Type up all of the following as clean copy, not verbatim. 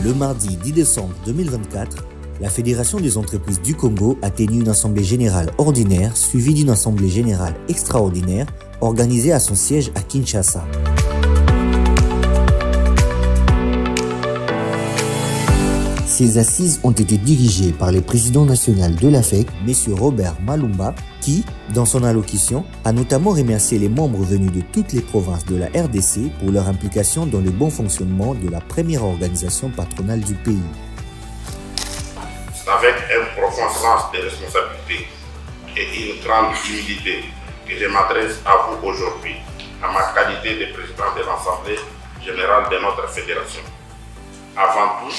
Le mardi 10 décembre 2024, la Fédération des entreprises du Congo a tenu une assemblée générale ordinaire suivie d'une assemblée générale extraordinaire organisée à son siège à Kinshasa. Ces assises ont été dirigées par le président national de la FEC, M. Robert Malumba, qui, dans son allocution, a notamment remercié les membres venus de toutes les provinces de la RDC pour leur implication dans le bon fonctionnement de la première organisation patronale du pays. C'est avec un profond sens de responsabilité et une grande humilité que je m'adresse à vous aujourd'hui, à ma qualité de président de l'Assemblée générale de notre fédération. Avant tout,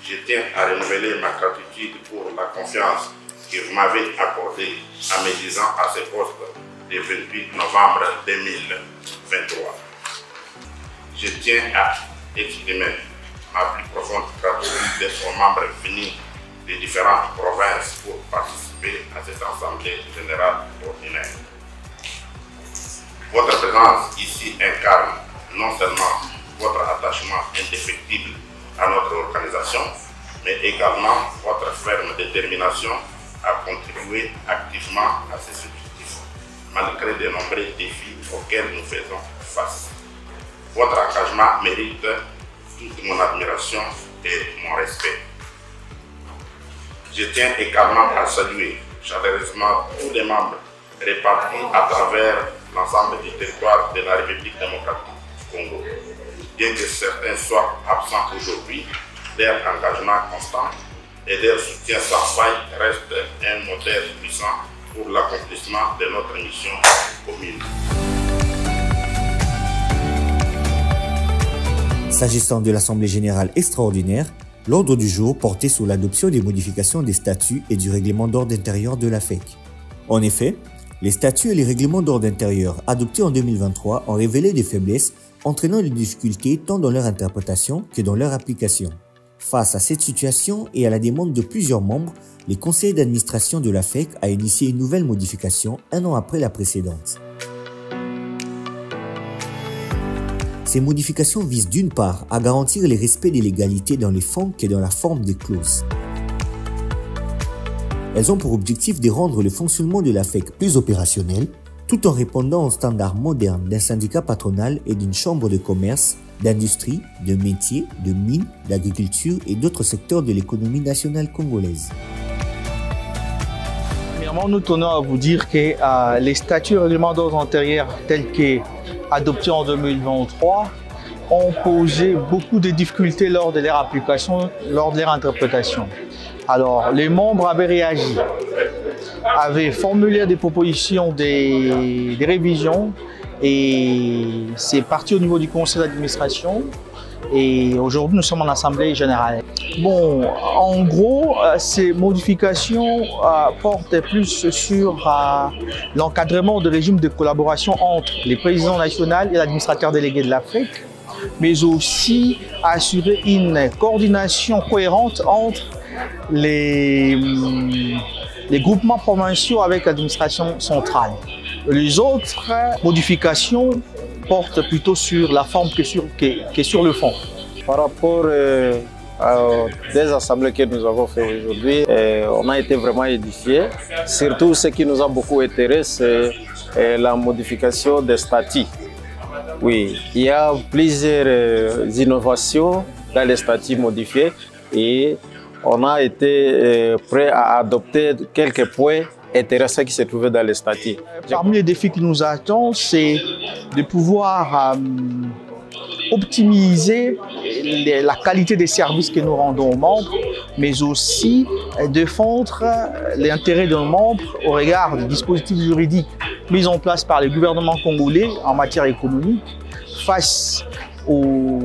je tiens à renouveler ma gratitude pour la confiance que vous m'avez accordée en me disant à ce poste le 28 novembre 2023. Je tiens à exprimer ma plus profonde gratitude aux membres venus des différentes provinces pour participer à cette Assemblée générale ordinaire. Votre présence ici incarne non seulement votre attachement indéfectible à notre organisation, mais également votre ferme détermination à contribuer activement à ces objectifs, malgré de nombreux défis auxquels nous faisons face. Votre engagement mérite toute mon admiration et mon respect. Je tiens également à saluer chaleureusement tous les membres répartis à travers l'ensemble du territoire de la République démocratique du Congo. Bien que certains soient absents aujourd'hui, leur engagement constant et leur soutien sans faille reste un modèle puissant pour l'accomplissement de notre mission commune. S'agissant de l'Assemblée générale extraordinaire, l'ordre du jour portait sur l'adoption des modifications des statuts et du règlement d'ordre intérieur de la FEC. En effet, les statuts et les règlements d'ordre intérieur adoptés en 2023 ont révélé des faiblesses entraînant des difficultés tant dans leur interprétation que dans leur application. Face à cette situation et à la demande de plusieurs membres, le conseil d'administration de la FEC a initié une nouvelle modification un an après la précédente. Ces modifications visent d'une part à garantir le respect des légalités dans les fonds que dans la forme des clauses. Elles ont pour objectif de rendre le fonctionnement de la FEC plus opérationnel, tout en répondant aux standards modernes d'un syndicat patronal et d'une chambre de commerce, d'industrie, de métiers, de mines, d'agriculture et d'autres secteurs de l'économie nationale congolaise. Premièrement, nous tenons à vous dire que les statuts et règlements d'ordre antérieurs tels qu'adoptés en 2023 ont posé beaucoup de difficultés lors de leur application, lors de leur interprétation. Alors, les membres avaient réagi, avaient formulé des propositions, des révisions, et c'est parti au niveau du conseil d'administration. Et aujourd'hui, nous sommes en assemblée générale. Bon, en gros, ces modifications portent plus sur l'encadrement de régime de collaboration entre les présidents nationaux et l'administrateur délégué de l'Afrique, mais aussi assurer une coordination cohérente entre les groupements provinciaux avec l'administration centrale. Les autres modifications portent plutôt sur la forme que sur le fond. Par rapport aux des assemblées que nous avons fait aujourd'hui, on a été vraiment édifiés. Surtout ce qui nous a beaucoup intéressé, c'est la modification des statuts. Oui, il y a plusieurs innovations dans les statuts modifiés et on a été prêt à adopter quelques points intéressants qui se trouvaient dans les statuts. Parmi les défis qui nous attendent, c'est de pouvoir optimiser la qualité des services que nous rendons aux membres, mais aussi défendre l'intérêt de nos membres au regard des dispositifs juridiques mis en place par le gouvernement congolais en matière économique face aux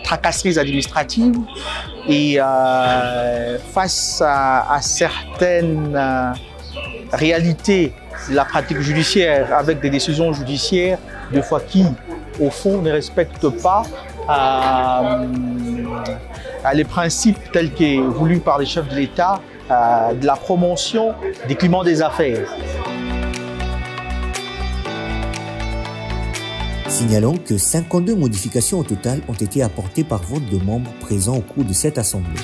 tracasseries administratives et face à certaines réalités de la pratique judiciaire avec des décisions judiciaires, des fois qui, au fond, ne respectent pas les principes tels que voulus par les chefs de l'État de la promotion des climats des affaires. Signalons que 52 modifications au total ont été apportées par vote de membres présents au cours de cette assemblée.